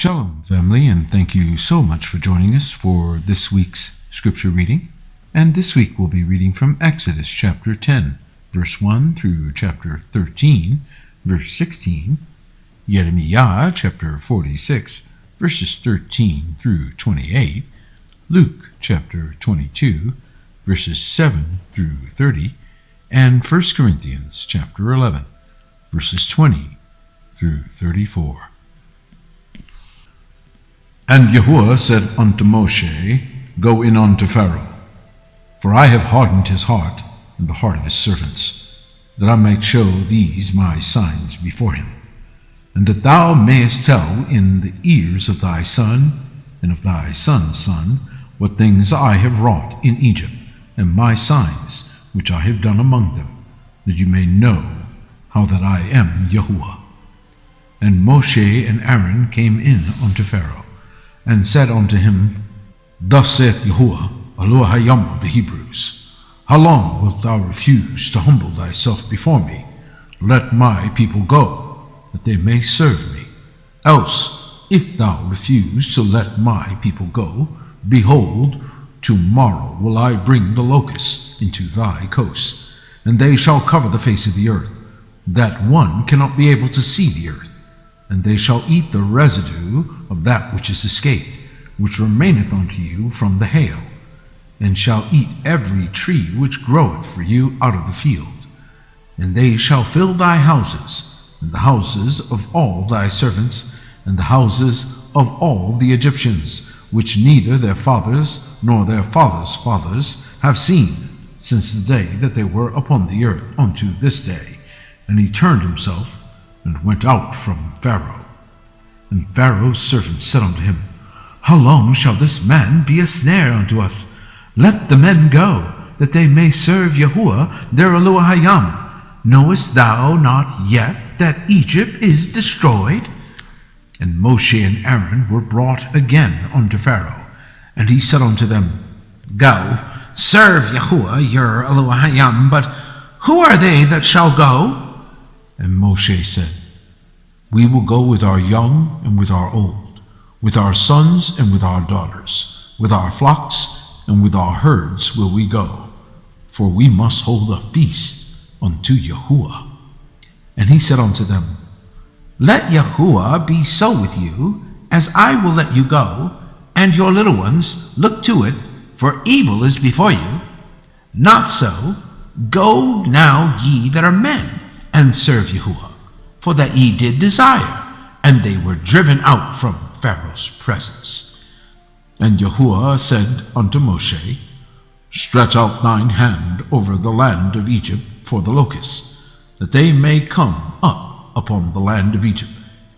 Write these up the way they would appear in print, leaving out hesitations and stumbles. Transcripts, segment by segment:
Shalom, family, and thank you so much for joining us for this week's scripture reading. And this week we'll be reading from Exodus chapter 10, verse 1 through chapter 13, verse 16, Yermiyah chapter 46, verses 13 through 28, Luke chapter 22, verses 7 through 30, and 1 Corinthians chapter 11, verses 20 through 34. And Yahuwah said unto Moshe, Go in unto Pharaoh, for I have hardened his heart and the heart of his servants, that I might show these my signs before him, and that thou mayest tell in the ears of thy son and of thy son's son what things I have wrought in Egypt, and my signs which I have done among them, that you may know how that I am Yahuwah. And Moshe and Aaron came in unto Pharaoh, and said unto him, Thus saith Yahuwah, Elohim of the Hebrews, How long wilt thou refuse to humble thyself before me? Let my people go, that they may serve me. Else, if thou refuse to let my people go, behold, tomorrow will I bring the locusts into thy coasts, and they shall cover the face of the earth, that one cannot be able to see the earth. And they shall eat the residue of that which is escaped, which remaineth unto you from the hail, and shall eat every tree which groweth for you out of the field. And they shall fill thy houses, and the houses of all thy servants, and the houses of all the Egyptians, which neither their fathers nor their fathers' fathers have seen, since the day that they were upon the earth unto this day. And he turned himself and went out from Pharaoh. And Pharaoh's servants said unto him, How long shall this man be a snare unto us? Let the men go, that they may serve Yahuwah their Elohim. Knowest thou not yet that Egypt is destroyed? And Moshe and Aaron were brought again unto Pharaoh, and he said unto them, Go, serve Yahuwah your Elohim, but who are they that shall go? And Moshe said, We will go with our young and with our old, with our sons and with our daughters, with our flocks and with our herds will we go, for we must hold a feast unto Yahuwah. And he said unto them, Let Yahuwah be so with you, as I will let you go, and your little ones, look to it, for evil is before you. Not so, go now ye that are men, and serve Yahuwah, for that ye did desire, and they were driven out from Pharaoh's presence. And Yahuwah said unto Moshe, Stretch out thine hand over the land of Egypt for the locusts, that they may come up upon the land of Egypt,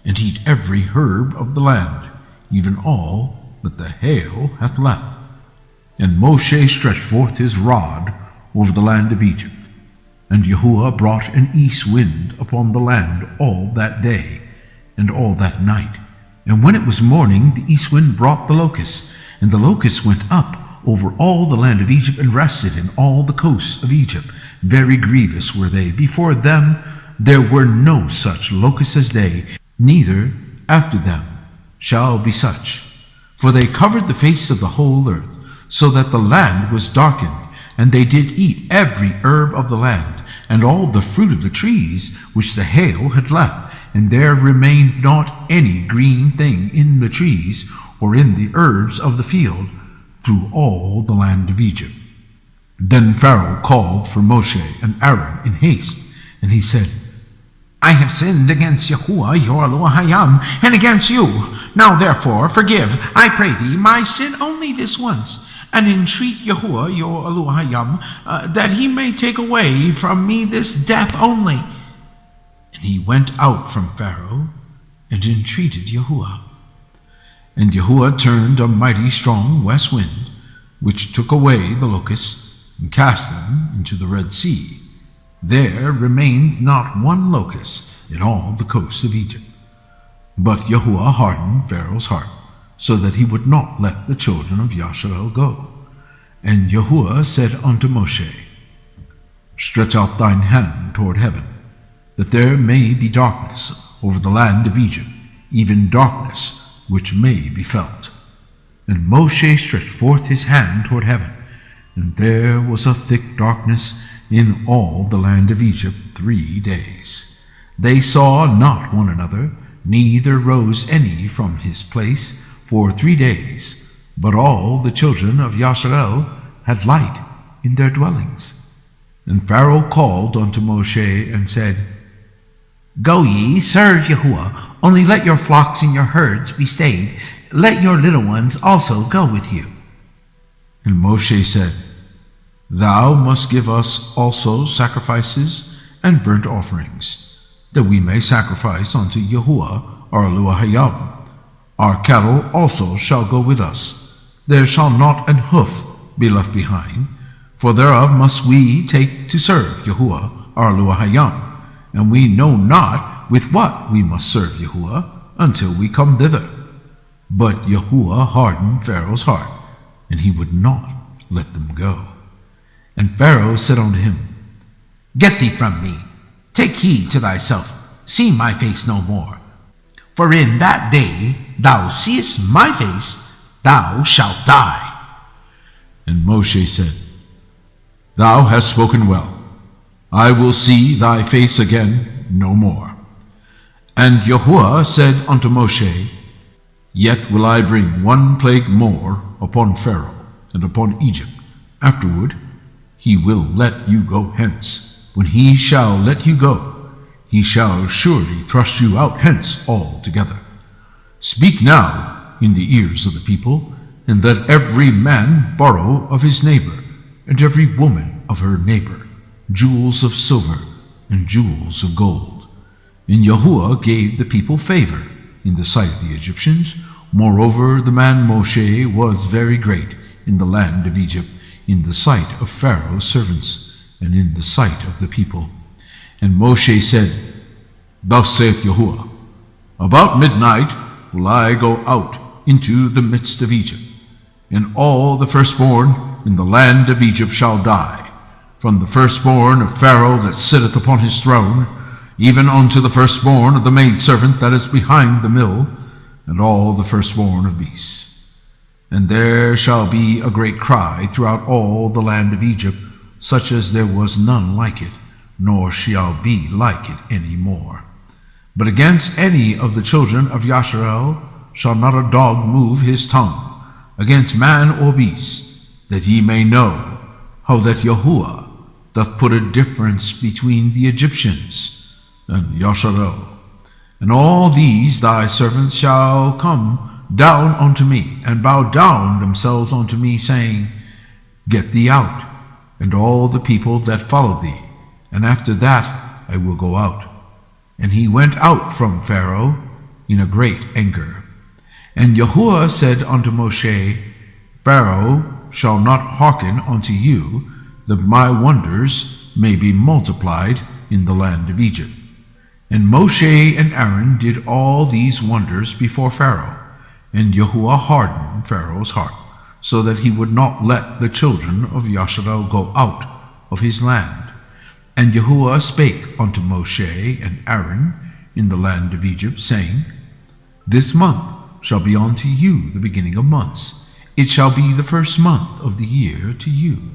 and eat every herb of the land, even all that the hail hath left. And Moshe stretched forth his rod over the land of Egypt, and Yahuwah brought an east wind upon the land all that day and all that night. And when it was morning, the east wind brought the locusts, and the locusts went up over all the land of Egypt, and rested in all the coasts of Egypt. Very grievous were they. Before them there were no such locusts as they, neither after them shall be such. For they covered the face of the whole earth, so that the land was darkened, and they did eat every herb of the land, and all the fruit of the trees which the hail had left, and there remained not any green thing in the trees or in the herbs of the field through all the land of Egypt. Then Pharaoh called for Moshe and Aaron in haste, and he said, I have sinned against Yahuwah your Elohim, and against you. Now therefore forgive, I pray thee, my sin only this once, and entreat Yahuwah your Elohim, that he may take away from me this death only. And he went out from Pharaoh, and entreated Yahuwah. And Yahuwah turned a mighty strong west wind, which took away the locusts, and cast them into the Red Sea. There remained not one locust in all the coast of Egypt. But Yahuwah hardened Pharaoh's heart, so that he would not let the children of Yasharel go. And Yahuwah said unto Moshe, Stretch out thine hand toward heaven, that there may be darkness over the land of Egypt, even darkness which may be felt. And Moshe stretched forth his hand toward heaven, and there was a thick darkness in all the land of Egypt 3 days. They saw not one another, neither rose any from his place for 3 days, but all the children of Yasharel had light in their dwellings. And Pharaoh called unto Moshe and said, Go ye, serve Yahuwah, only let your flocks and your herds be stayed. Let your little ones also go with you. And Moshe said, Thou must give us also sacrifices and burnt offerings, that we may sacrifice unto Yahuwah our Elohim. Our cattle also shall go with us. There shall not an hoof be left behind, for thereof must we take to serve Yahuwah our Elohim, and we know not with what we must serve Yahuwah until we come thither. But Yahuwah hardened Pharaoh's heart, and he would not let them go. And Pharaoh said unto him, Get thee from me, take heed to thyself, see my face no more. For in that day thou seest my face, thou shalt die. And Moshe said, Thou hast spoken well. I will see thy face again no more. And Yahuwah said unto Moshe, Yet will I bring 1 plague more upon Pharaoh and upon Egypt. Afterward he will let you go hence. When he shall let you go, he shall surely thrust you out hence altogether. Speak now in the ears of the people, and let every man borrow of his neighbor, and every woman of her neighbor, jewels of silver and jewels of gold. And Yahuwah gave the people favor in the sight of the Egyptians. Moreover, the man Moshe was very great in the land of Egypt, in the sight of Pharaoh's servants, and in the sight of the people. And Moshe said, Thus saith Yahuwah, About midnight will I go out into the midst of Egypt, and all the firstborn in the land of Egypt shall die, from the firstborn of Pharaoh that sitteth upon his throne, even unto the firstborn of the maidservant that is behind the mill, and all the firstborn of beasts. And there shall be a great cry throughout all the land of Egypt, such as there was none like it, nor shall be like it any more. But against any of the children of Yasharel shall not a dog move his tongue, against man or beast, that ye may know how that Yahuwah doth put a difference between the Egyptians and Yasharel. And all these thy servants shall come down unto me, and bow down themselves unto me, saying, Get thee out, and all the people that follow thee, and after that I will go out. And he went out from Pharaoh in a great anger. And Yahuwah said unto Moshe, Pharaoh shall not hearken unto you, that my wonders may be multiplied in the land of Egypt. And Moshe and Aaron did all these wonders before Pharaoh, and Yahuwah hardened Pharaoh's heart, so that he would not let the children of Yasharel go out of his land. And Yahuwah spake unto Moshe and Aaron in the land of Egypt, saying, This month shall be unto you the beginning of months. It shall be the first month of the year to you.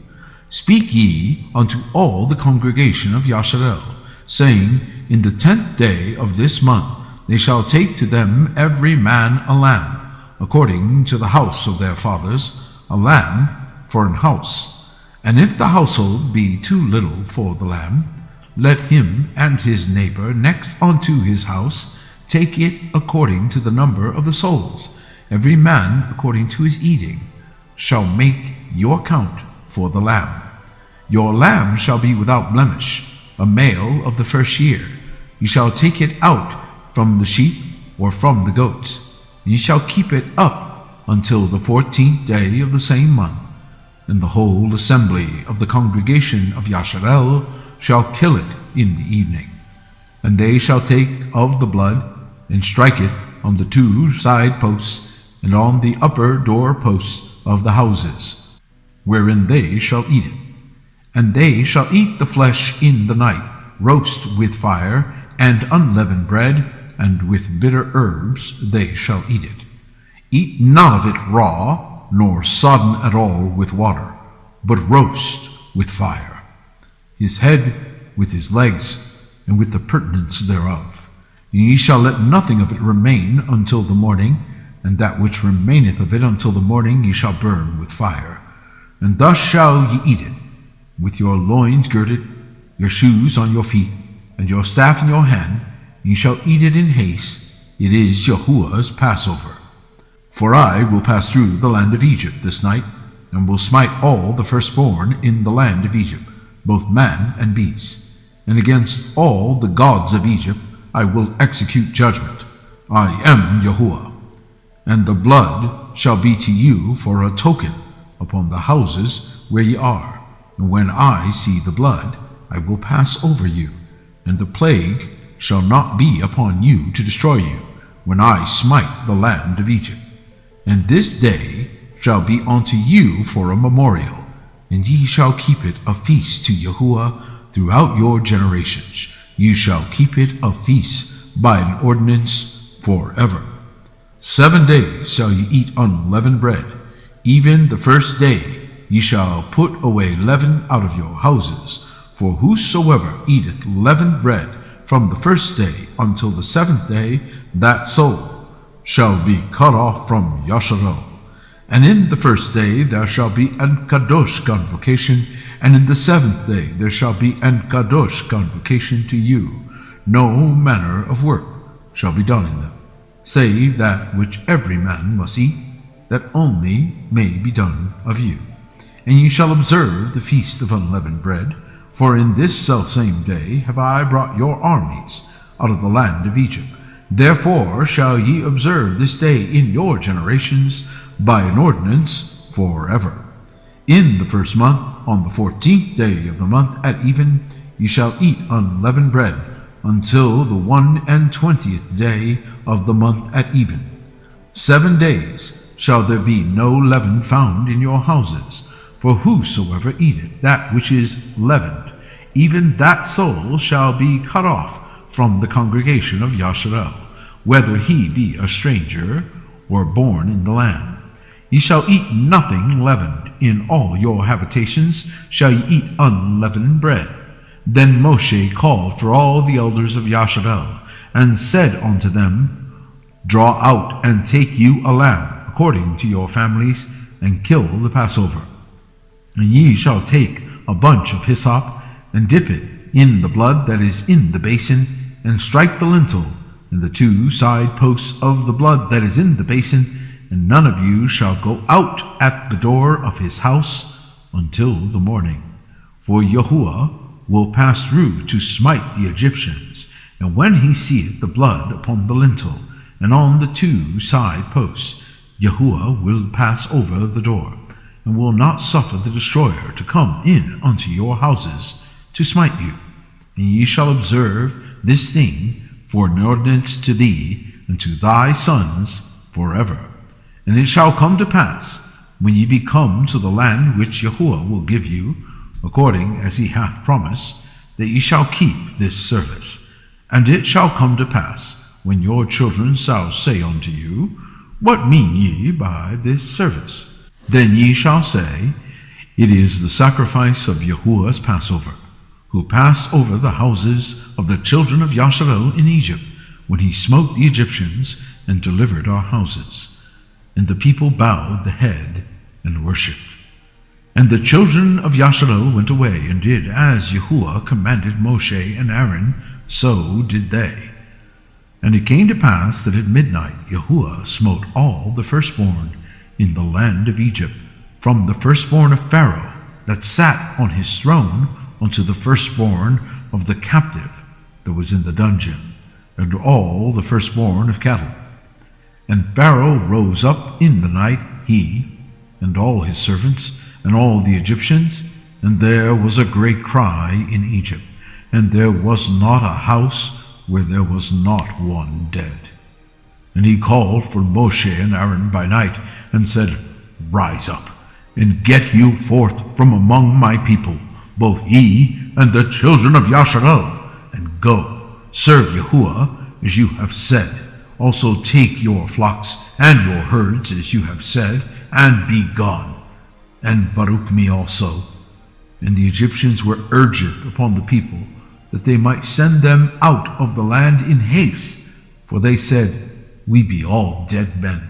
Speak ye unto all the congregation of Yasharel, saying, In the 10th day of this month they shall take to them every man a lamb, according to the house of their fathers, a lamb for an house. And if the household be too little for the lamb, let him and his neighbor next unto his house take it according to the number of the souls. Every man according to his eating shall make your count for the lamb. Your lamb shall be without blemish, a male of the first year. You shall take it out from the sheep or from the goats. Ye shall keep it up until the 14th day of the same month. And the whole assembly of the congregation of Yasharel shall kill it in the evening. And they shall take of the blood, and strike it on the 2 side posts, and on the upper door posts of the houses, wherein they shall eat it. And they shall eat the flesh in the night, roast with fire, and unleavened bread, and with bitter herbs they shall eat it. Eat none of it raw, nor sodden at all with water, but roast with fire, his head with his legs, and with the purtenance thereof. And ye shall let nothing of it remain until the morning, and that which remaineth of it until the morning ye shall burn with fire. And thus shall ye eat it, with your loins girded, your shoes on your feet, and your staff in your hand. Ye shall eat it in haste. It is Yahuwah's Passover. For I will pass through the land of Egypt this night, and will smite all the firstborn in the land of Egypt, both man and beast. And against all the gods of Egypt I will execute judgment. I am Yahuwah. And the blood shall be to you for a token upon the houses where ye are. And when I see the blood, I will pass over you, and the plague shall not be upon you to destroy you, when I smite the land of Egypt. And this day shall be unto you for a memorial, and ye shall keep it a feast to Yahuwah throughout your generations. You shall keep it a feast by an ordinance forever. 7 days shall ye eat unleavened bread. Even the first day ye shall put away leaven out of your houses. For whosoever eateth leavened bread from the first day until the 7th day, that soul shall be cut off from Yasharel. And in the first day there shall be an kadosh convocation, and in the 7th day there shall be an kadosh convocation to you. No manner of work shall be done in them, save that which every man must eat, that only may be done of you. And ye shall observe the feast of unleavened bread, for in this selfsame day have I brought your armies out of the land of Egypt. Therefore shall ye observe this day in your generations by an ordinance forever. In the first month, on the 14th day of the month at even, ye shall eat unleavened bread until the 21st day of the month at even. 7 days shall there be no leaven found in your houses. For whosoever eateth that which is leavened, even that soul shall be cut off from the congregation of Yasharel, whether he be a stranger or born in the land. Ye shall eat nothing leavened. In all your habitations shall ye eat unleavened bread. Then Moshe called for all the elders of Yasharel, and said unto them, Draw out and take you a lamb according to your families, and kill the Passover. And ye shall take a bunch of hyssop, and dip it in the blood that is in the basin, and strike the lintel and the 2 side posts of the blood that is in the basin, and none of you shall go out at the door of his house until the morning. For Yahuwah will pass through to smite the Egyptians, and when he seeth the blood upon the lintel and on the 2 side posts, Yahuwah will pass over the door, and will not suffer the destroyer to come in unto your houses to smite you. And ye shall observe this thing for an ordinance to thee and to thy sons forever. And it shall come to pass, when ye be come to the land which Yahuwah will give you, according as he hath promised, that ye shall keep this service. And it shall come to pass, when your children shall say unto you, What mean ye by this service? Then ye shall say, It is the sacrifice of Yahuwah's Passover, who passed over the houses of the children of Yasharel in Egypt, when he smote the Egyptians and delivered our houses. And the people bowed the head and worshipped. And the children of Yasharel went away, and did as Yahuwah commanded Moshe and Aaron, so did they. And it came to pass that at midnight Yahuwah smote all the firstborn in the land of Egypt, from the firstborn of Pharaoh that sat on his throne unto the firstborn of the captive that was in the dungeon, and all the firstborn of cattle. And Pharaoh rose up in the night, he and all his servants, and all the Egyptians, and there was a great cry in Egypt, and there was not a house where there was not one dead. And he called for Moshe and Aaron by night, and said, Rise up, and get you forth from among my people, both ye and the children of Yasharel, and go, serve Yahuwah as you have said. Also take your flocks and your herds, as you have said, and be gone, and Baruch me also. And the Egyptians were urgent upon the people, that they might send them out of the land in haste, for they said, We be all dead men.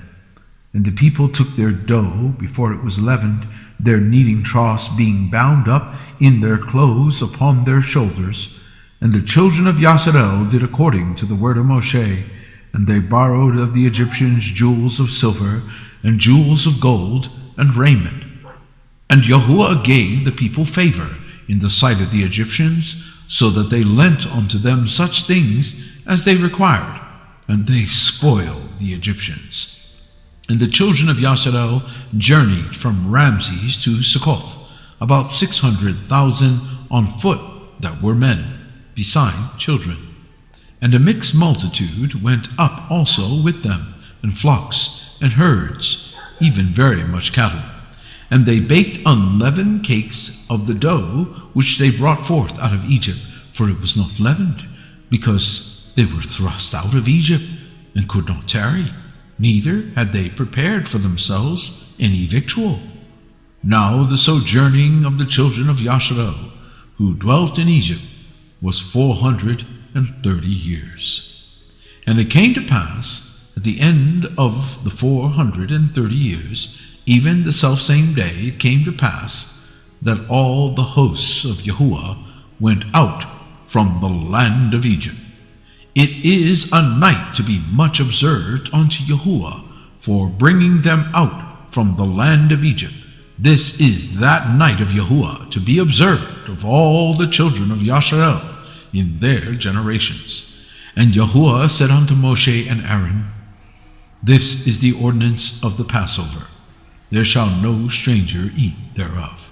And the people took their dough before it was leavened, their kneading troughs being bound up in their clothes upon their shoulders. And the children of Yasharel did according to the word of Moshe, and they borrowed of the Egyptians jewels of silver, and jewels of gold, and raiment. And Yahuwah gave the people favor in the sight of the Egyptians, so that they lent unto them such things as they required, and they spoiled the Egyptians. And the children of Yasharel journeyed from Ramses to Succoth, about 600,000 on foot that were men, beside children. And a mixed multitude went up also with them, and flocks and herds, even very much cattle. And they baked unleavened cakes of the dough which they brought forth out of Egypt, for it was not leavened, because they were thrust out of Egypt, and could not tarry, neither had they prepared for themselves any victual. Now the sojourning of the children of Yasharel, who dwelt in Egypt, was 430 years. And it came to pass, at the end of the 430 years, even the selfsame day it came to pass, that all the hosts of Yahuwah went out from the land of Egypt. It is a night to be much observed unto Yahuwah, for bringing them out from the land of Egypt. This is that night of Yahuwah, to be observed of all the children of Yasharel in their generations. And Yahuwah said unto Moshe and Aaron, This is the ordinance of the Passover. There shall no stranger eat thereof.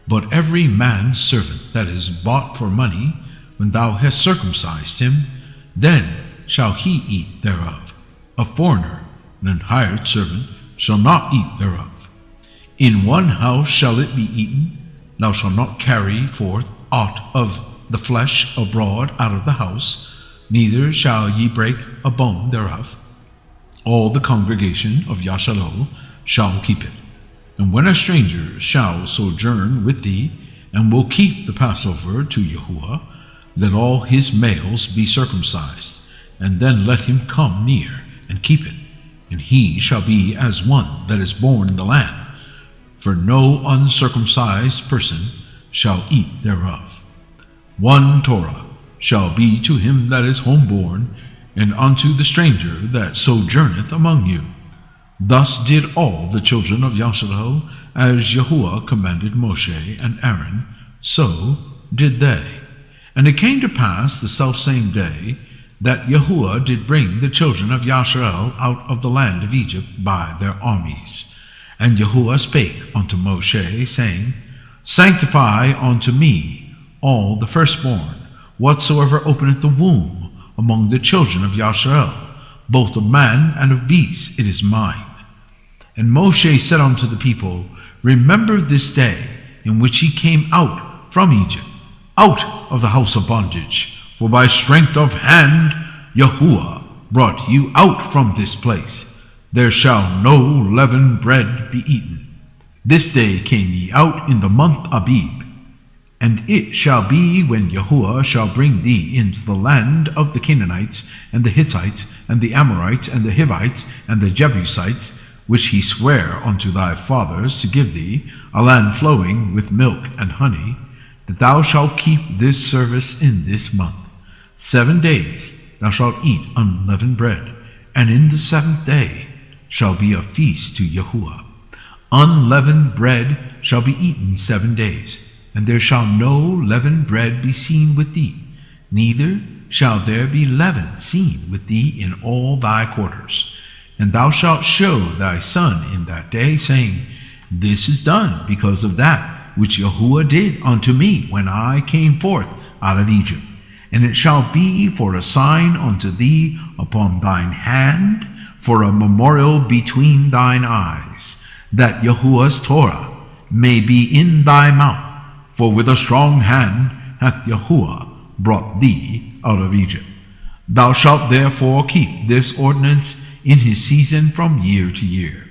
But every man's servant that is bought for money, when thou hast circumcised him, then shall he eat thereof. A foreigner and an hired servant shall not eat thereof. In one house shall it be eaten. Thou shalt not carry forth aught of the flesh abroad out of the house, neither shall ye break a bone thereof. All the congregation of Yasharel shall keep it. And when a stranger shall sojourn with thee, and will keep the Passover to Yahuwah, let all his males be circumcised, and then let him come near and keep it, and he shall be as one that is born in the land, for no uncircumcised person shall eat thereof. One Torah shall be to him that is homeborn, and unto the stranger that sojourneth among you. Thus did all the children of Yasharel, as Yahuwah commanded Moshe and Aaron, so did they. And it came to pass the selfsame day, that Yahuwah did bring the children of Yasharel out of the land of Egypt by their armies. And Yahuwah spake unto Moshe, saying, Sanctify unto me all the firstborn, whatsoever openeth the womb among the children of Yasharel, both of man and of beast, it is mine. And Moshe said unto the people, Remember this day in which ye came out from Egypt, out of the house of bondage, for by strength of hand Yahuwah brought you out from this place. There shall no leavened bread be eaten. This day came ye out in the month Abib. And it shall be when Yahuwah shall bring thee into the land of the Canaanites, and the Hittites, and the Amorites, and the Hivites, and the Jebusites, which he sware unto thy fathers to give thee, a land flowing with milk and honey, that thou shalt keep this service in this month. 7 days thou shalt eat unleavened bread, and in the 7th day shall be a feast to Yahuwah. Unleavened bread shall be eaten 7 days, and there shall no leavened bread be seen with thee, neither shall there be leaven seen with thee in all thy quarters. And thou shalt show thy son in that day, saying, This is done because of that which Yahuwah did unto me when I came forth out of Egypt. And it shall be for a sign unto thee upon thine hand, for a memorial between thine eyes, that Yahuwah's Torah may be in thy mouth. For with a strong hand hath Yahuwah brought thee out of Egypt. Thou shalt therefore keep this ordinance in his season from year to year.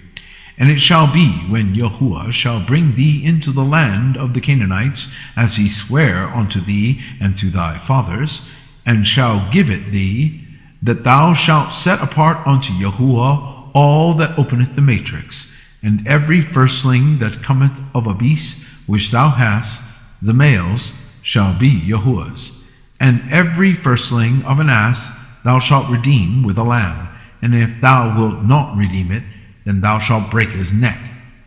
And it shall be, when Yahuwah shall bring thee into the land of the Canaanites, as he sware unto thee and to thy fathers, and shall give it thee, that thou shalt set apart unto Yahuwah all that openeth the matrix, and every firstling that cometh of a beast which thou hast, the males shall be Yahuwah's. And every firstling of an ass thou shalt redeem with a lamb, and if thou wilt not redeem it, then thou shalt break his neck.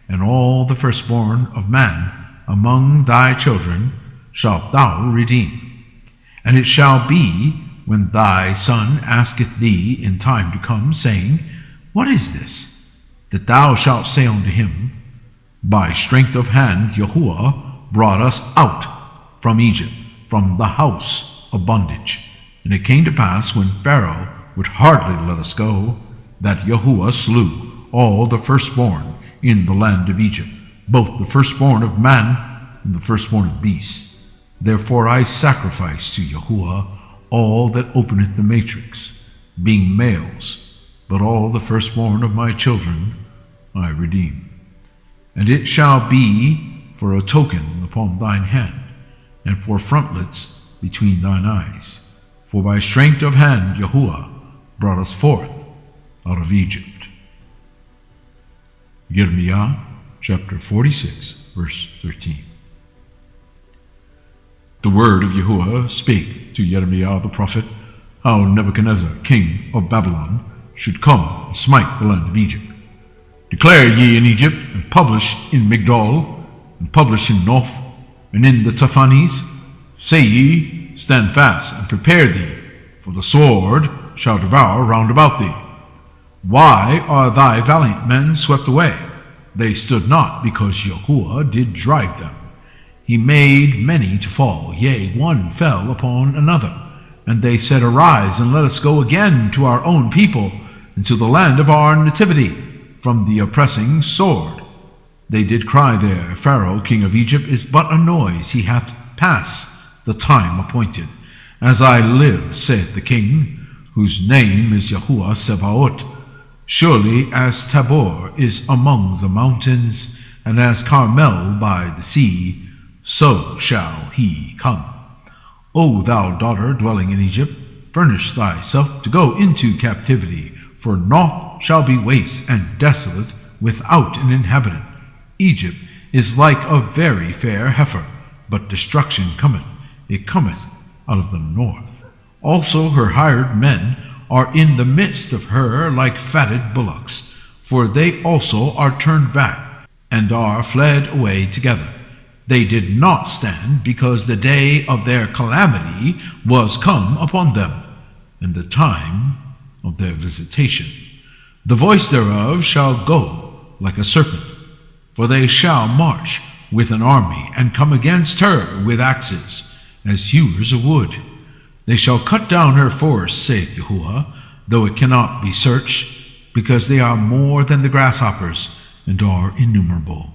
And all the firstborn of man among thy children shalt thou redeem. And it shall be, when thy son asketh thee in time to come, saying, What is this? That thou shalt say unto him, By strength of hand Yahuwah brought us out from Egypt, from the house of bondage. And it came to pass, when Pharaoh would hardly let us go, that Yahuwah slew all the firstborn in the land of Egypt, both the firstborn of man and the firstborn of beasts. Therefore I sacrifice to Yahuwah all that openeth the matrix, being males, but all the firstborn of my children I redeem. And it shall be for a token upon thine hand, and for frontlets between thine eyes. For by strength of hand Yahuwah brought us forth out of Egypt. Yermiyah chapter 46, verse 13. The word of Yahuwah spake to Yermiyah the prophet, how Nebuchadnezzar, king of Babylon, should come and smite the land of Egypt. Declare ye in Egypt, and publish in Migdol, and publish in Noph, and in the Taphanes. Say ye, Stand fast, and prepare thee, for the sword shall devour round about thee. Why are thy valiant men swept away? They stood not, because Yahuwah did drive them. He made many to fall, yea, one fell upon another. And they said, Arise, and let us go again to our own people, and to the land of our nativity, from the oppressing sword. They did cry there, Pharaoh, king of Egypt, is but a noise, he hath passed the time appointed. As I live, saith the king, whose name is Yahuwah Sebaot, surely as Tabor is among the mountains, and as Carmel by the sea, so shall he come. O thou daughter dwelling in Egypt, furnish thyself to go into captivity, for naught shall be waste and desolate without an inhabitant. Egypt is like a very fair heifer, but destruction cometh. It cometh out of the north. Also her hired men are in the midst of her like fatted bullocks, for they also are turned back, and are fled away together. They did not stand, because the day of their calamity was come upon them, and the time of their visitation. The voice thereof shall go like a serpent, for they shall march with an army, and come against her with axes, as hewers of wood. They shall cut down her forest, saith Yahuwah, though it cannot be searched, because they are more than the grasshoppers, and are innumerable.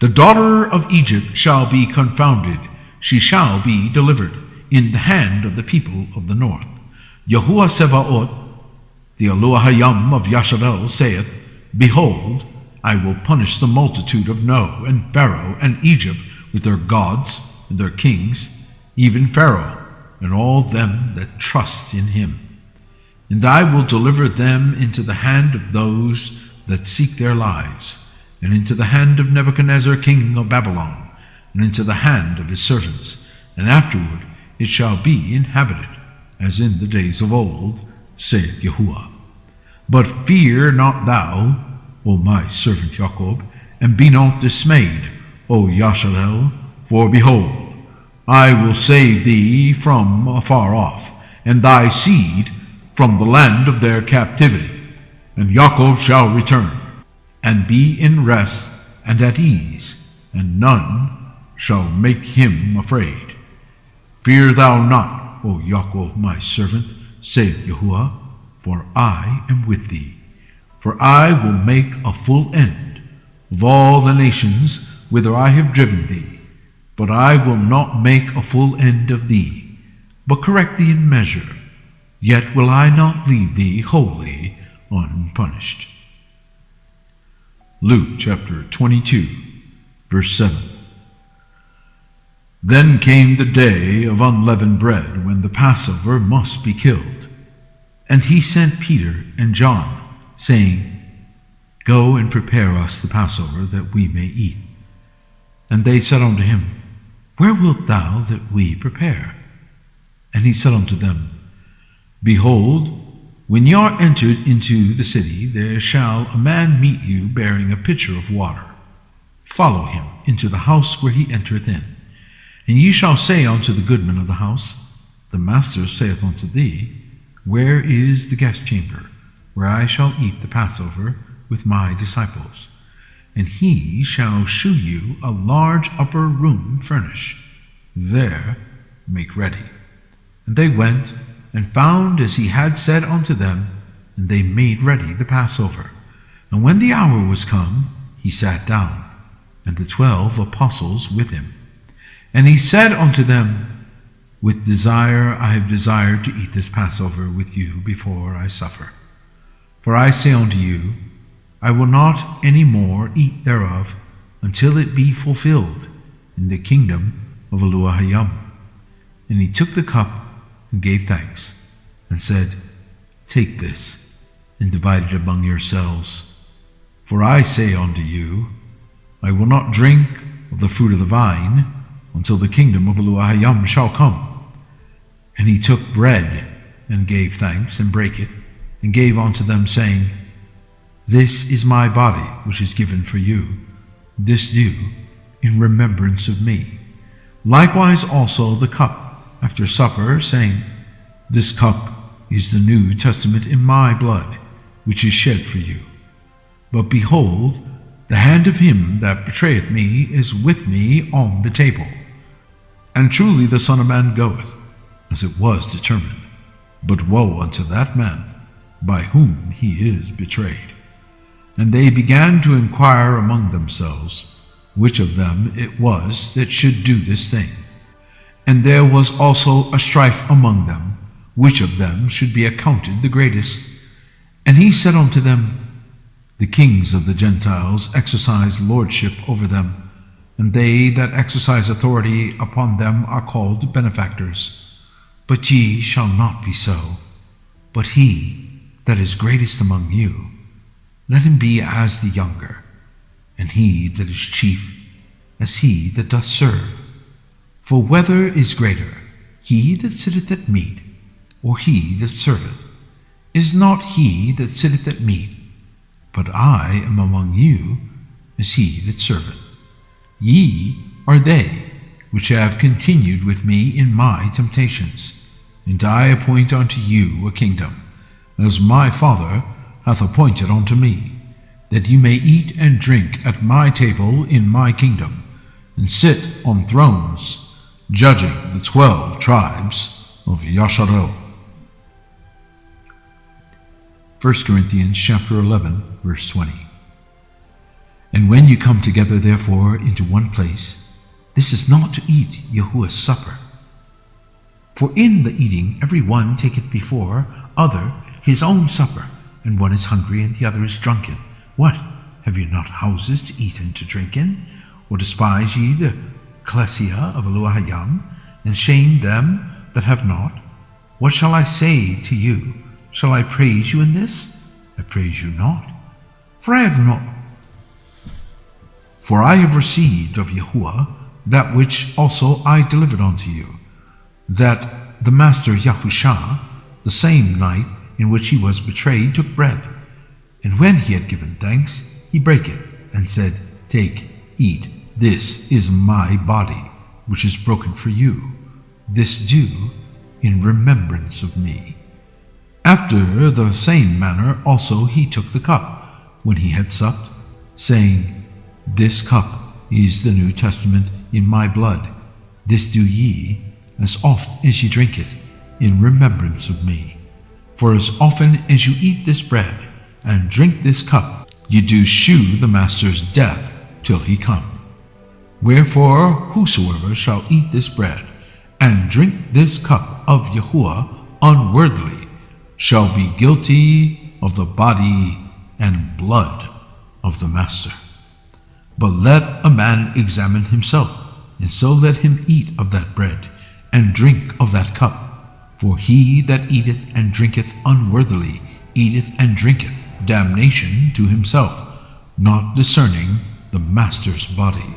The daughter of Egypt shall be confounded, she shall be delivered in the hand of the people of the north. Yahuwah Sebaot, the Elohayim of Yasharel, saith, Behold, I will punish the multitude of No, and Pharaoh, and Egypt, with their gods and their kings, even Pharaoh, and all them that trust in him. And I will deliver them into the hand of those that seek their lives, and into the hand of Nebuchadnezzar king of Babylon, and into the hand of his servants. And afterward it shall be inhabited, as in the days of old, saith Yahuwah. But fear not thou, O my servant Jacob, and be not dismayed, O Yasharel, for behold, I will save thee from afar off, and thy seed from the land of their captivity. And Jacob shall return, and be in rest and at ease, and none shall make him afraid. Fear thou not, O Jacob my servant, saith Yahuwah, for I am with thee. For I will make a full end of all the nations whither I have driven thee. But I will not make a full end of thee, but correct thee in measure, yet will I not leave thee wholly unpunished. Luke chapter 22, verse 7. Then came the day of unleavened bread, when the Passover must be killed. And he sent Peter and John, saying, Go and prepare us the Passover, that we may eat. And they said unto him, Where wilt thou that we prepare? And he said unto them, Behold, when ye are entered into the city, there shall a man meet you bearing a pitcher of water. Follow him into the house where he entereth in. And ye shall say unto the goodman of the house, The master saith unto thee, Where is the guest chamber, where I shall eat the Passover with my disciples? And he shall shew you a large upper room furnished. There make ready. And they went, and found as he had said unto them, and they made ready the Passover. And when the hour was come, he sat down, and the 12 apostles with him. And he said unto them, With desire I have desired to eat this Passover with you before I suffer. For I say unto you, I will not any more eat thereof until it be fulfilled in the kingdom of Elohim. And he took the cup and gave thanks, and said, Take this, and divide it among yourselves. For I say unto you, I will not drink of the fruit of the vine until the kingdom of Elohim shall come. And he took bread, and gave thanks, and brake it, and gave unto them, saying, This is my body, which is given for you. This do in remembrance of me. Likewise also the cup after supper, saying, This cup is the New Testament in my blood, which is shed for you. But behold, the hand of him that betrayeth me is with me on the table. And truly the Son of Man goeth, as it was determined. But woe unto that man, by whom he is betrayed. And they began to inquire among themselves, which of them it was that should do this thing. And there was also a strife among them, which of them should be accounted the greatest. And he said unto them, The kings of the Gentiles exercise lordship over them, and they that exercise authority upon them are called benefactors. But ye shall not be so. But he that is greatest among you, let him be as the younger, and he that is chief as he that doth serve. For whether is greater, he that sitteth at meat, or he that serveth? Is not he that sitteth at meat? But I am among you as he that serveth. Ye are they which have continued with me in my temptations, and I appoint unto you a kingdom, as my Father hath appointed unto me, that ye may eat and drink at my table in my kingdom, and sit on thrones, judging the 12 tribes of Yasharel. 1 Corinthians chapter 11, verse 20. And when you come together therefore into one place, this is not to eat Yahuwah's supper. For in the eating every one taketh before other his own supper, and one is hungry and the other is drunken. What? Have you not houses to eat and to drink in? Or despise ye the ecclesia of Elohim, and shame them that have not? What shall I say to you? Shall I praise you in this? I praise you not. For I have received of Yahuwah that which also I delivered unto you, that the Master Yahusha, the same night in which he was betrayed, took bread. And when he had given thanks, he brake it, and said, Take, eat, this is my body, which is broken for you. This do in remembrance of me. After the same manner also he took the cup, when he had supped, saying, This cup is the New Testament in my blood. This do ye, as oft as ye drink it, in remembrance of me. For as often as you eat this bread, and drink this cup, ye do shew the Master's death till he come. Wherefore whosoever shall eat this bread, and drink this cup of Yahuwah unworthily, shall be guilty of the body and blood of the master. But let a man examine himself, and so let him eat of that bread, and drink of that cup. For he that eateth and drinketh unworthily eateth and drinketh damnation to himself, not discerning the master's body.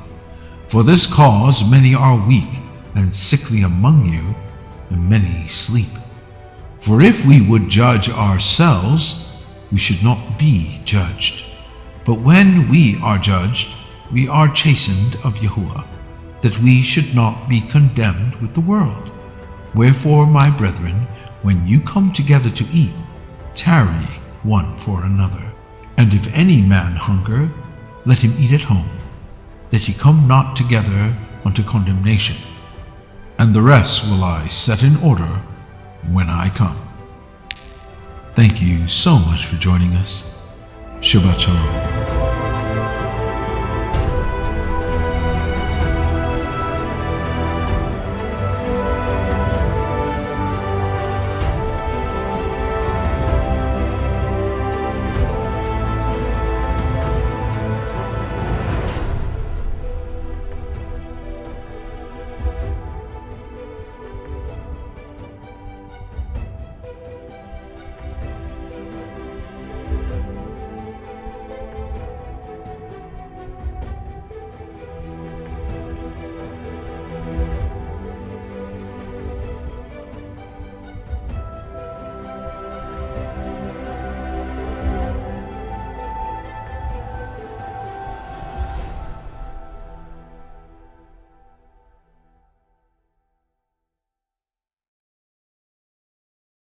For this cause many are weak and sickly among you, and many sleep. For if we would judge ourselves, we should not be judged. But when we are judged, we are chastened of Yahuwah, that we should not be condemned with the world. Wherefore, my brethren, when you come together to eat, tarry one for another. And if any man hunger, let him eat at home, that ye come not together unto condemnation. And the rest will I set in order when I come. Thank you so much for joining us. Shabbat Shalom.